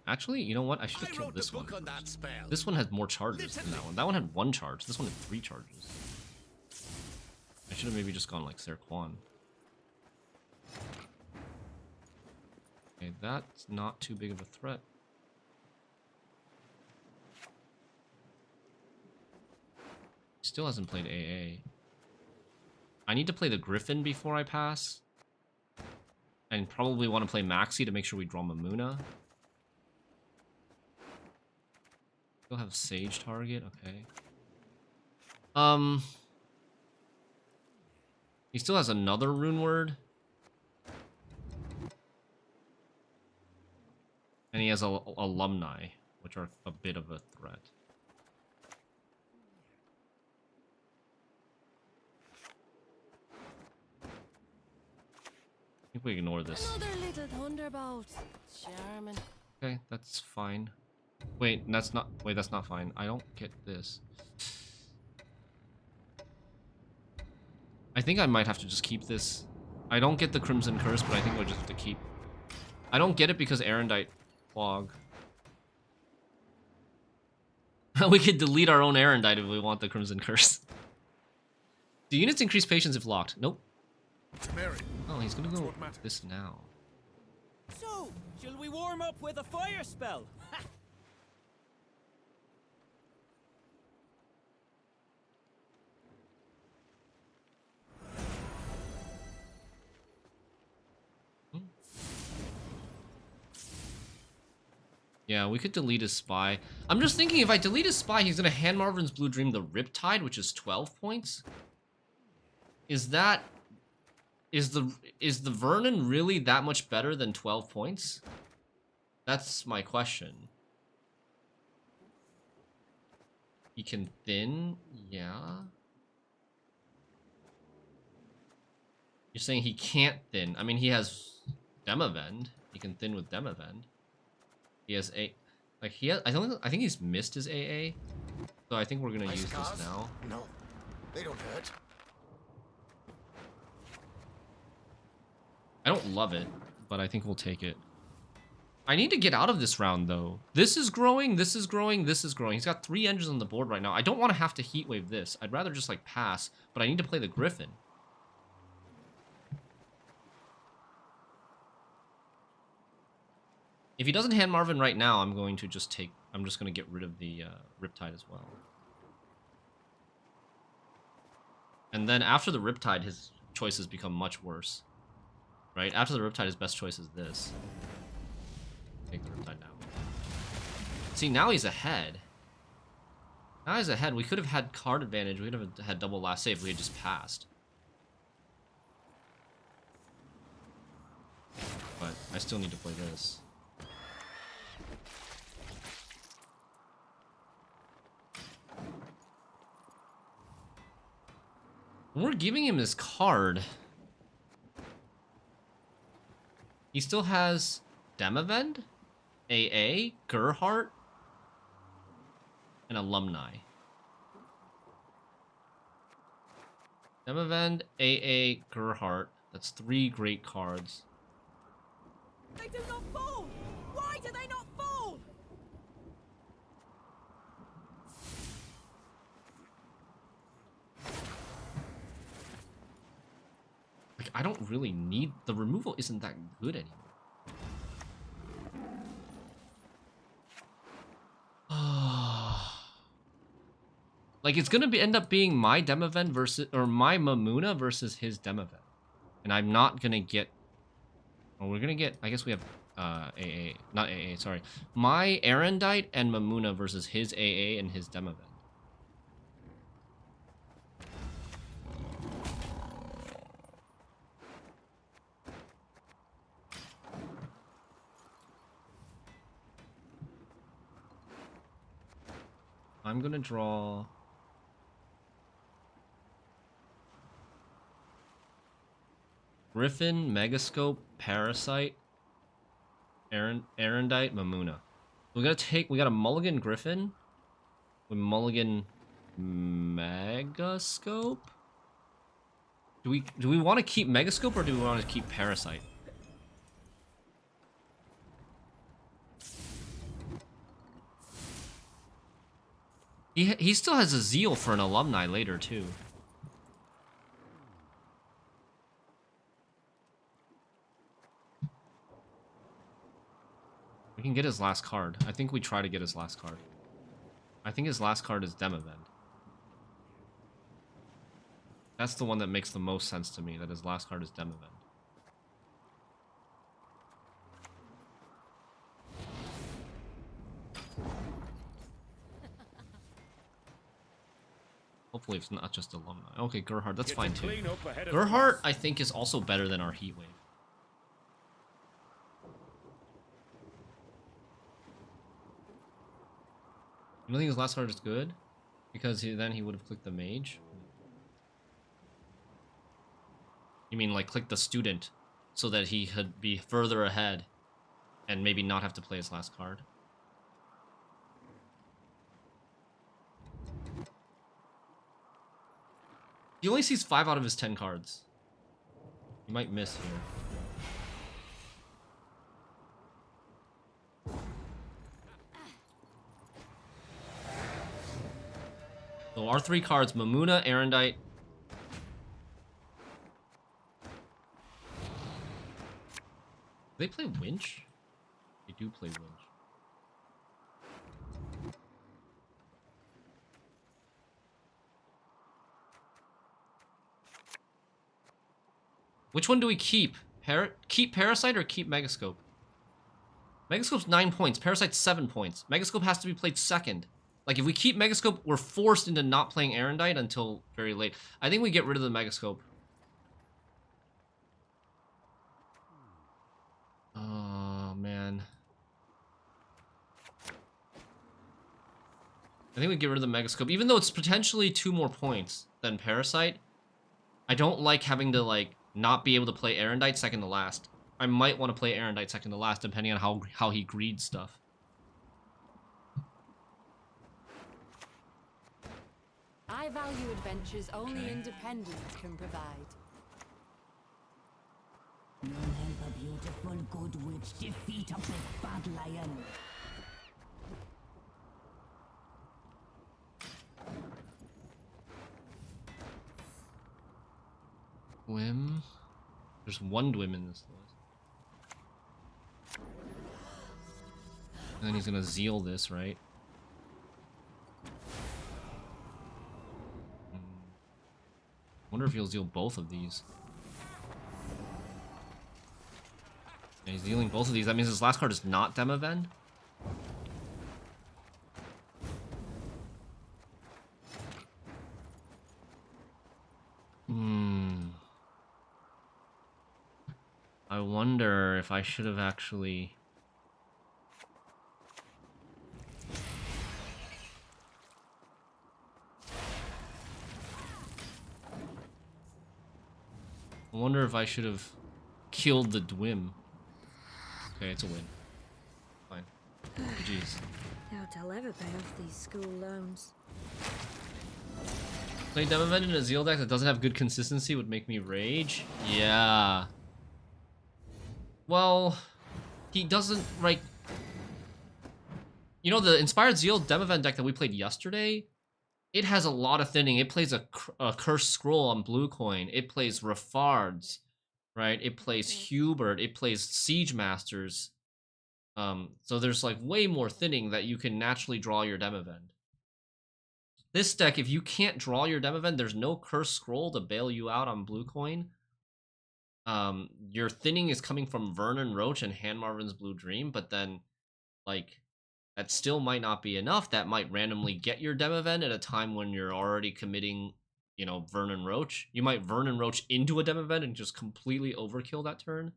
Speaker 1: Actually, you know what? I should have killed this one. This one had more charges than that one. That one had 1 charge. This one had 3 charges. I should have maybe just gone like Ser Quan. Okay, that's not too big of a threat. Still hasn't played AA. I need to play the Griffin before I pass. And probably want to play Maxi to make sure we draw Mamuna. Still have Sage target, okay. He still has another rune word. And he has alumni, which are a bit of a threat. I think we ignore this.
Speaker 2: Another little thunderbolt. Charmin.
Speaker 1: Okay, that's fine. Wait, that's not fine. I don't get this. I think I might have to just keep this. I don't get the Crimson Curse, but I think we'll just have to keep. I don't get it because Erendite Clog. We could delete our own Erendite if we want the Crimson Curse. Do units increase patience if locked? Nope. Oh, he's gonna go with this now.
Speaker 9: So, shall we warm up with a fire spell?
Speaker 1: Yeah, we could delete his spy. I'm just thinking if I delete his spy, he's gonna hand Marvin's Blue Dream the Riptide, which is 12 points. Is the Vernon really that much better than 12 points? That's my question. He can thin, yeah. You're saying he can't thin. I mean, he has Demavend. He can thin with Demavend. He has I think he's missed his AA. So I think we're gonna use this now.
Speaker 7: No, they don't hurt.
Speaker 1: I don't love it, but I think we'll take it. I need to get out of this round though. This is growing, this is growing, this is growing. He's got 3 engines on the board right now. I don't want to have to heat wave this. I'd rather just like pass, but I need to play the Griffin. If he doesn't hand Marvin right now, I'm going to just take... I'm just going to get rid of the Riptide as well. And then after the Riptide, his choices become much worse. Right? After the Riptide, his best choice is this. Take the Riptide down. See, now he's ahead. Now he's ahead. We could have had card advantage. We could have had double last save if we had just passed. But I still need to play this. We're giving him this card. He still has Demavend, AA, Gerhardt, and Alumni. Demavend, AA, Gerhardt. That's 3 great cards.
Speaker 9: They do not fall! Why do they not fall?
Speaker 1: Like, I don't really need... The removal isn't that good anymore. Like, it's gonna end up being my Demavend versus... Or my Mamuna versus his Demavend. And I'm not gonna get... Well, we're gonna get... I guess we have... AA... Not AA, sorry. My Erendite and Mamuna versus his AA and his Demavend. I'm gonna draw... Griffin, Megascope, Parasite, Erendite, Mamuna. We got a Mulligan Griffin with Mulligan Megascope. Do we want to keep Megascope or do we want to keep Parasite? He still has a Zeal for an Alumni later too. We can get his last card. I think we try to get his last card. I think his last card is Demavend. That's the one that makes the most sense to me, that his last card is Demavend. Hopefully it's not just Alumni. Okay, Gerhardt, that's fine too. Gerhardt, I think, is also better than our Heatwave. You don't think his last card is good? Because then he would have clicked the mage? You mean like click the student so that he could be further ahead and maybe not have to play his last card? He only sees 5 out of his 10 cards. He might miss here. So our 3 cards, Mamuna, Erendite. Do they play Winch? They do play Winch. Which one do we keep? Keep Parasite or keep Megascope? Megascope's 9 points. Parasite's 7 points. Megascope has to be played second. Like, if we keep Megascope, we're forced into not playing Erendite until very late. I think we get rid of the Megascope. Oh, man. I think we get rid of the Megascope. Even though it's potentially 2 more points than Parasite, I don't like having to, like, not be able to play Erendite second to last. I might want to play Erendite second to last, depending on how he greeds stuff.
Speaker 2: I value adventures only independence can provide.
Speaker 10: None help a beautiful good witch defeat a big bad lion.
Speaker 1: Dwim? There's 1 Dwim in this list. And then he's gonna zeal this, right? Wonder if he'll zeal both of these. Yeah, he's dealing both of these. That means his last card is not Demavend. I wonder if I should have actually... I wonder if I should have killed the Dwim. Okay, it's a win. Fine. Jeez.
Speaker 4: Doubt I'll ever pay off these school loans.
Speaker 1: Playing Demavend in a Zeal deck that doesn't have good consistency would make me rage? Yeah. Well, he doesn't, like... You know, the Inspired Zeal Demavend deck that we played yesterday, it has a lot of thinning. It plays a Cursed Scroll on blue coin. It plays Refards, right? It plays Hubert. It plays Siege Masters. So there's like way more thinning that you can naturally draw your Demavend. This deck, if you can't draw your Demavend, there's no Cursed Scroll to bail you out on blue coin. Your thinning is coming from Vernon Roach and Han Marvin's Blue Dream, but then, like, that still might not be enough. That might randomly get your Demavend at a time when you're already committing, you know, Vernon Roach. You might Vernon Roach into a Demavend and just completely overkill that turn.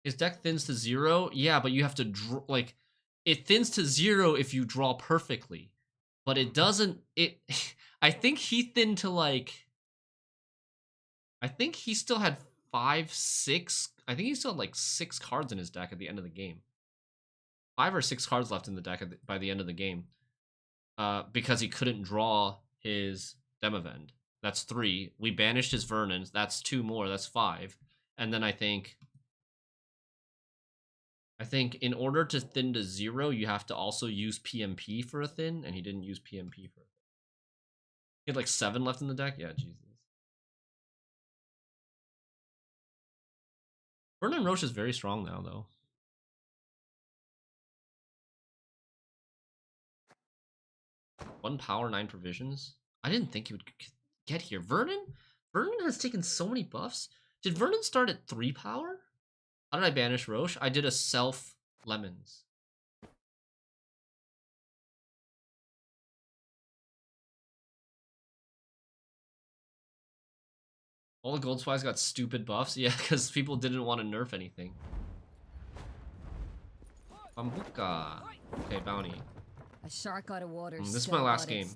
Speaker 1: His deck thins to 0? Yeah, but you have to draw, like, it thins to 0 if you draw perfectly. But it doesn't, I think he thinned to, like, I think he still had 5, 6, I think he still had, like, 6 cards in his deck at the end of the game. 5 or 6 cards left in the deck by the end of the game. Because he couldn't draw his Demavend. That's 3. We banished his Vernons. That's 2 more. That's 5. And then I think in order to thin to 0, you have to also use PMP for a thin, and he didn't use PMP for a thin. He had like 7 left in the deck? Yeah, Jesus. Vernon Roche is very strong now, though. One power, 9 provisions. I didn't think he would get here. Vernon has taken so many buffs. Did Vernon start at 3 power? How did I banish Roche? I did a self lemons. All the gold spies got stupid buffs? Yeah, because people didn't want to nerf anything. Bambuka. Okay, bounty.
Speaker 10: A shark out of water.
Speaker 1: This is my last game.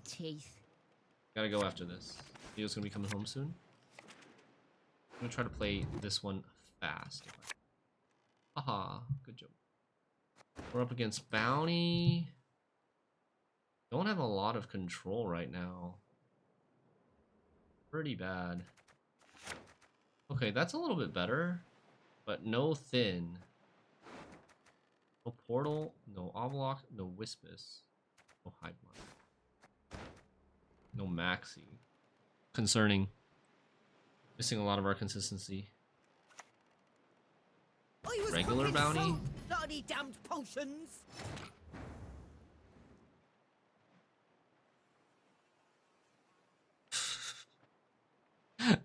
Speaker 1: Gotta go after this. Leo's gonna be coming home soon. I'm gonna try to play this one fast. Haha, good job. We're up against bounty. Don't have a lot of control right now. Pretty bad. Okay, that's a little bit better, but no thin. No portal, no Avlok, no Wispus, no Hive Mind, no Maxi. Concerning. Missing a lot of our consistency. Regular bounty?
Speaker 9: Bloody damned potions!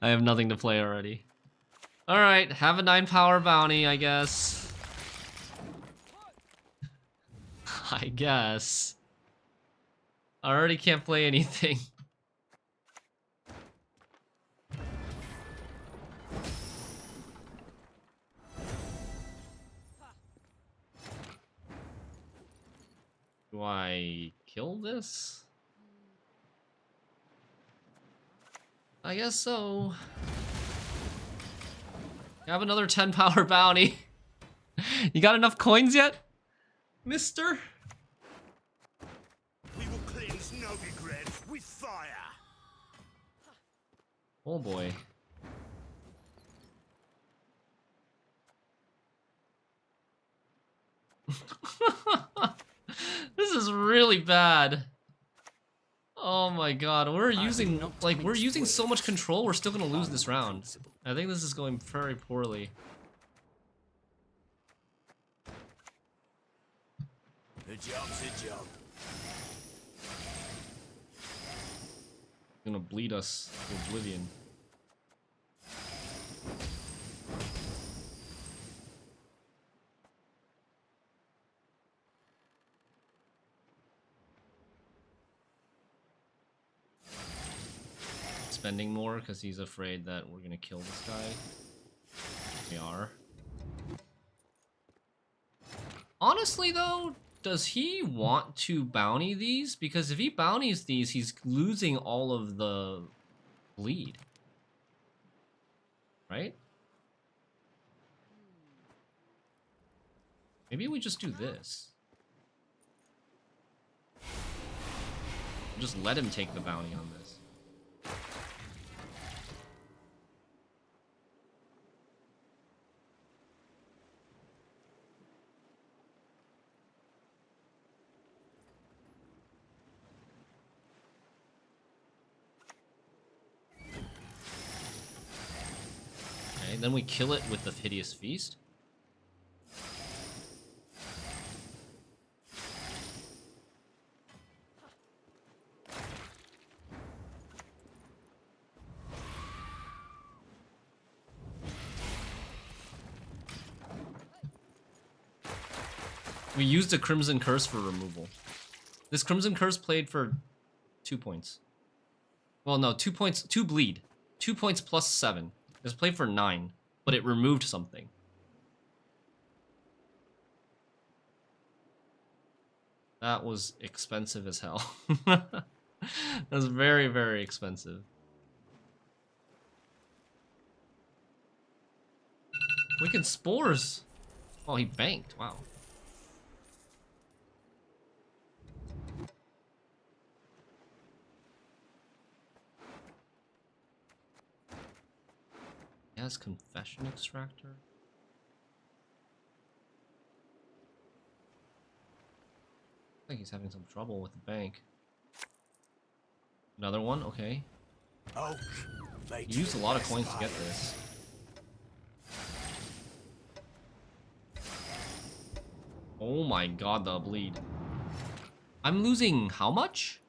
Speaker 1: I have nothing to play already. Alright, have a 9 power bounty, I guess. I guess. I already can't play anything. Do I kill this? I guess so. Have another 10 power bounty. You got enough coins yet, mister?
Speaker 3: We will cleanse Novigrad with fire.
Speaker 1: Oh boy. This is really bad. Oh my god, we're using so much control, we're still gonna lose this round. I think this is going very poorly.
Speaker 3: A job's a job.
Speaker 1: Gonna bleed us to oblivion. Spending more because he's afraid that we're gonna kill this guy. We are. Honestly though, does he want to bounty these? Because if he bounties these, he's losing all of the bleed. Right? Maybe we just do this. Just let him take the bounty on this. Okay, then we kill it with the Hideous Feast. We used a Crimson Curse for removal. This Crimson Curse played for 2 points. Well, no, 2 points, 2 bleed. 2 points plus 7. It's played for 9, but it removed something. That was expensive as hell. That was very, very expensive. Wicked Spores. Oh, he banked. Wow. He has Confession Extractor. I think he's having some trouble with the bank. Another one? Okay.
Speaker 3: Oh,
Speaker 1: He used a lot of coins to get this. Oh my god, the bleed. I'm losing how much?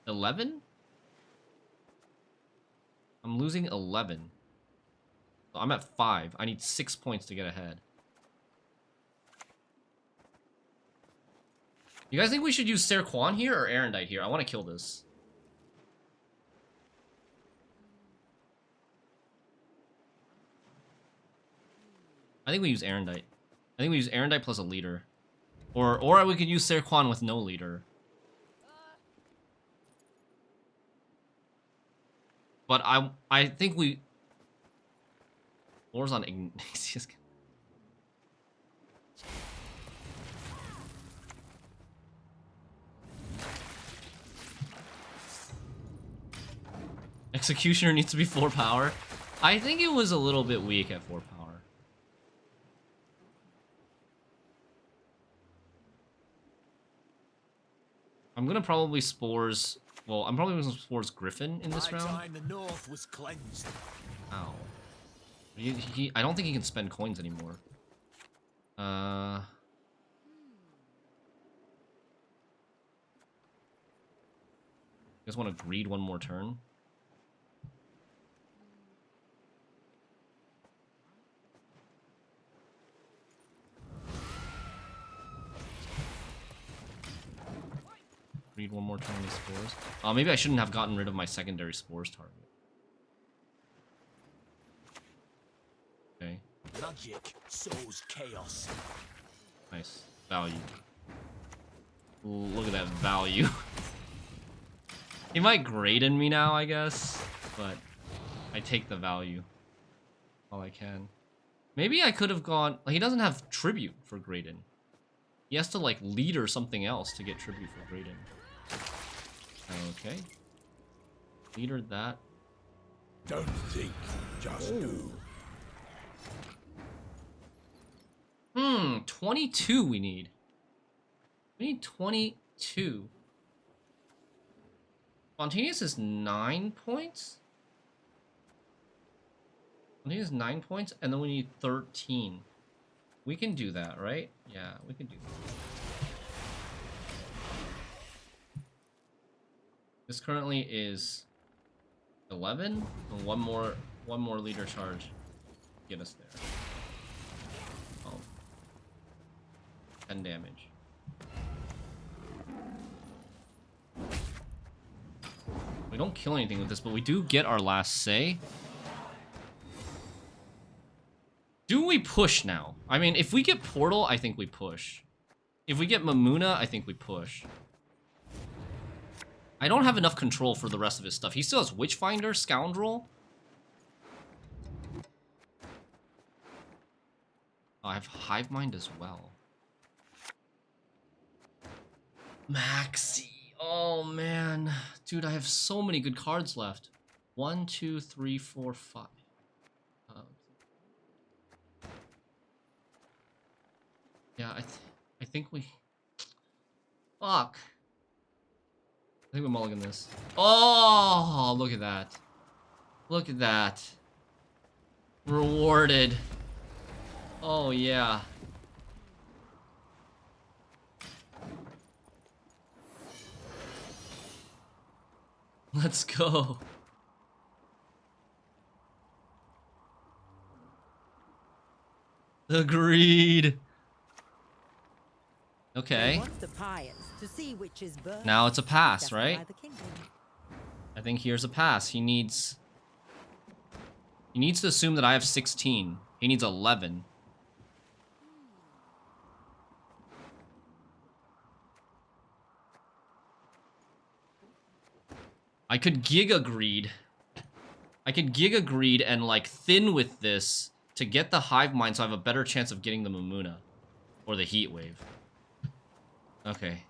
Speaker 1: 11? I'm losing 11. So I'm at 5. I need 6 points to get ahead. You guys think we should use Ser Quan here or Erendite here? I want to kill this. I think we use Erendite. I think we use Erendite plus a leader. Or we could use Ser Quan with no leader. But I think we... War's on Ignatius. Executioner needs to be 4 power. I think it was a little bit weak at 4 power. I'm gonna probably Spores... Well, I'm probably going to Spores Griffin in this round.
Speaker 3: Time the north was cleansed.
Speaker 1: Ow. I don't think he can spend coins anymore. You guys want to greed one more turn? Read one more turn with Spores. Maybe I shouldn't have gotten rid of my secondary Spores target. Okay.
Speaker 3: Magic sows chaos.
Speaker 1: Nice. Value. Ooh, look at that value. He might Graydon me now, I guess. But I take the value. All I can. Maybe I could have gone... He doesn't have Tribute for Graydon. He has to, like, lead or something else to get Tribute for Graydon. Okay. Leader that.
Speaker 7: Don't think, just do.
Speaker 1: 22 we need. We need 22. Spontaneous is 9 points? Spontaneous is 9 points, and then we need 13. We can do that, right? Yeah, we can do that. This currently is 11, and one more leader charge get us there. Oh. 10 damage. We don't kill anything with this, but we do get our last say. Do we push now? I mean, if we get Portal, I think we push. If we get Mamuna, I think we push. I don't have enough control for the rest of his stuff. He still has Witchfinder, Scoundrel. Oh, I have Hive Mind as well. Maxi. Oh, man. Dude, I have so many good cards left. 1, 2, 3, 4, 5. Yeah, I think we... Fuck. I think we mulligan this. Oh, look at that. Look at that. Rewarded. Oh, yeah. Let's go. Agreed. Okay. Now it's a pass, right? I think here's a pass. He needs to assume that I have 16. He needs 11. I could Giga Greed. I could Giga Greed and like thin with this to get the Hive Mind so I have a better chance of getting the Mamuna. Or the Heat Wave. Okay.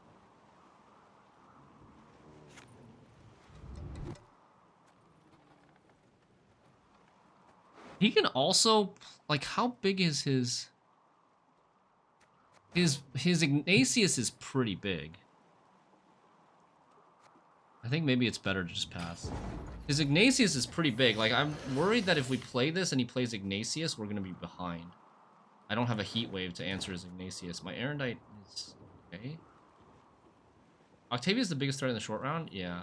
Speaker 1: He can also, like, how big is his Ignatius is pretty big. I think maybe it's better to just pass. His Ignatius is pretty big. Like, I'm worried that if we play this and he plays Ignatius, we're gonna be behind. I don't have a Heat Wave to answer his Ignatius. My Erendite is okay. Octavia's the biggest threat in the short round? Yeah.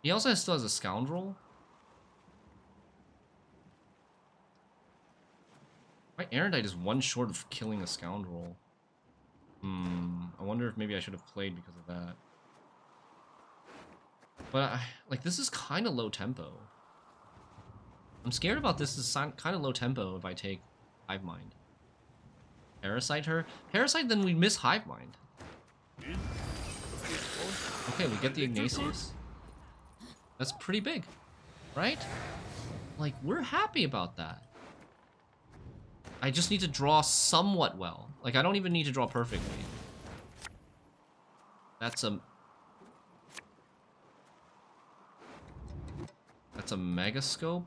Speaker 1: He also still has a Scoundrel. My Erendite is one short of killing a Scoundrel. I wonder if maybe I should have played because of that. But, like, this is kind of low tempo. I'm scared about this. This is kind of low tempo if I take Hive Mind. Parasite her? Parasite, then we miss Hive Mind. Okay, we get the Ignatius. That's pretty big, right? Like, we're happy about that. I just need to draw somewhat well. Like, I don't even need to draw perfectly. That's a Megascope.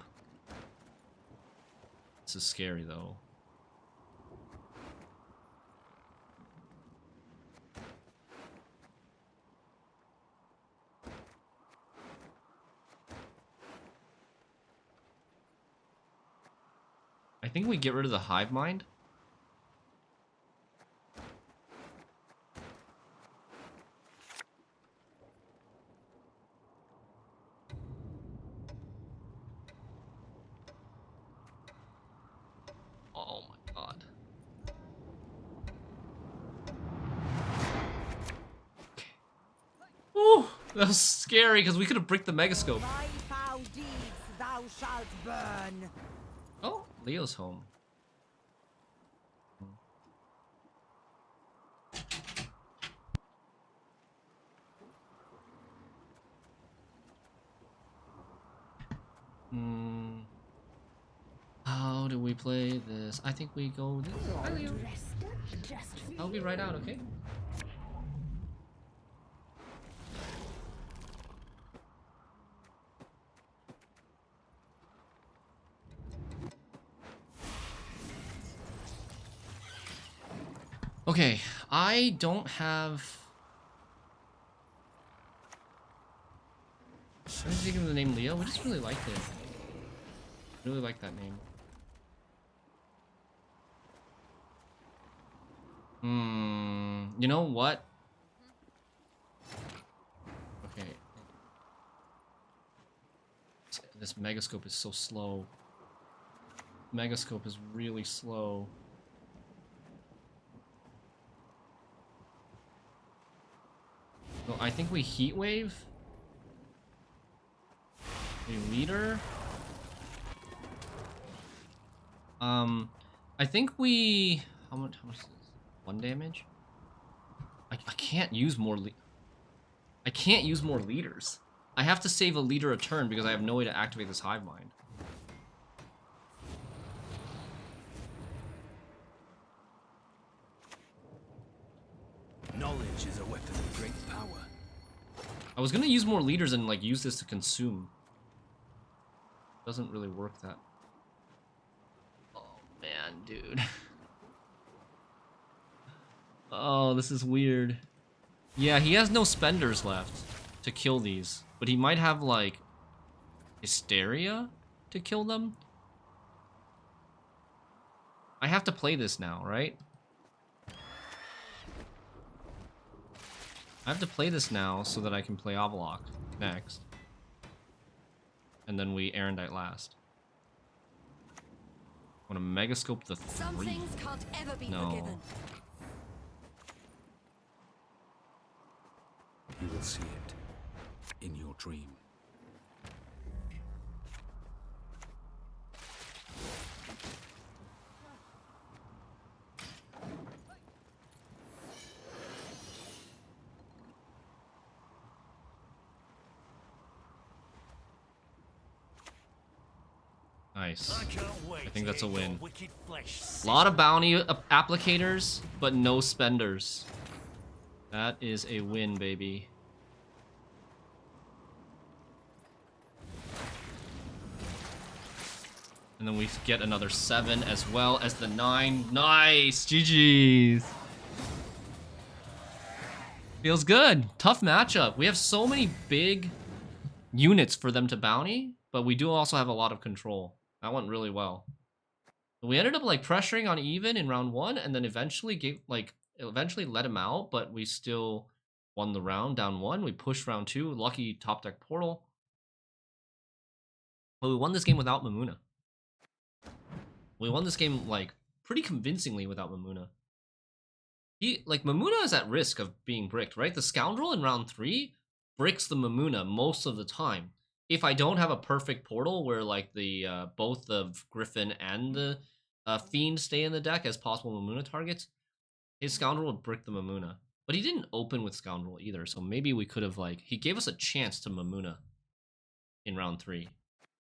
Speaker 1: This is scary, though. I think we get rid of the Hive Mind. Oh my god. Ooh, that was scary because we could have bricked the Megascope.
Speaker 9: By foul deeds thou shalt burn.
Speaker 1: Oh, Leo's home. How do we play this? I think we go this. Hi, Leo. I'll be right out, okay? Okay, I don't have... I didn't think of the name Leo. We just really liked it. Really like that name. You know what? Okay. This megascope is so slow. Megascope is really slow. So I think we heat wave. We leader. I think we. How much is this? 1 damage? I can't use more I can't use more leaders. I have to save a leader a turn because I have no way to activate this hive mind.
Speaker 3: Knowledge is a weapon of great power.
Speaker 1: I was gonna use more leaders and like use this to consume. Doesn't really work that. Oh man, dude. Oh, this is weird. Yeah, he has no spenders left to kill these, but he might have like hysteria to kill them. I have to play this now, right? I have to play this now so that I can play Avaloc next. And then we Erendite last. I want to Megascope the 3.
Speaker 2: Some things can't ever be forgiven.
Speaker 3: You will see it in your dream.
Speaker 1: Nice.
Speaker 3: I
Speaker 1: think that's a win. A lot of bounty applicators, but no spenders. That is a win, baby. And then we get another 7 as well as the 9. Nice! GG's! Feels good. Tough matchup. We have so many big units for them to bounty, but we do also have a lot of control. That went really well. We ended up like pressuring on even in round 1 and then eventually eventually let him out, but we still won the round down 1. We pushed round 2. Lucky top deck portal. But we won this game without Mamuna. We won this game like pretty convincingly without Mamuna. Mamuna is at risk of being bricked, right? The Scoundrel in round 3 bricks the Mamuna most of the time. If I don't have a perfect portal where like the both the Griffin and the Fiend stay in the deck as possible Mamuna targets, his Scoundrel would brick the Mamuna. But he didn't open with Scoundrel either, so maybe we could have he gave us a chance to Mamuna in round 3.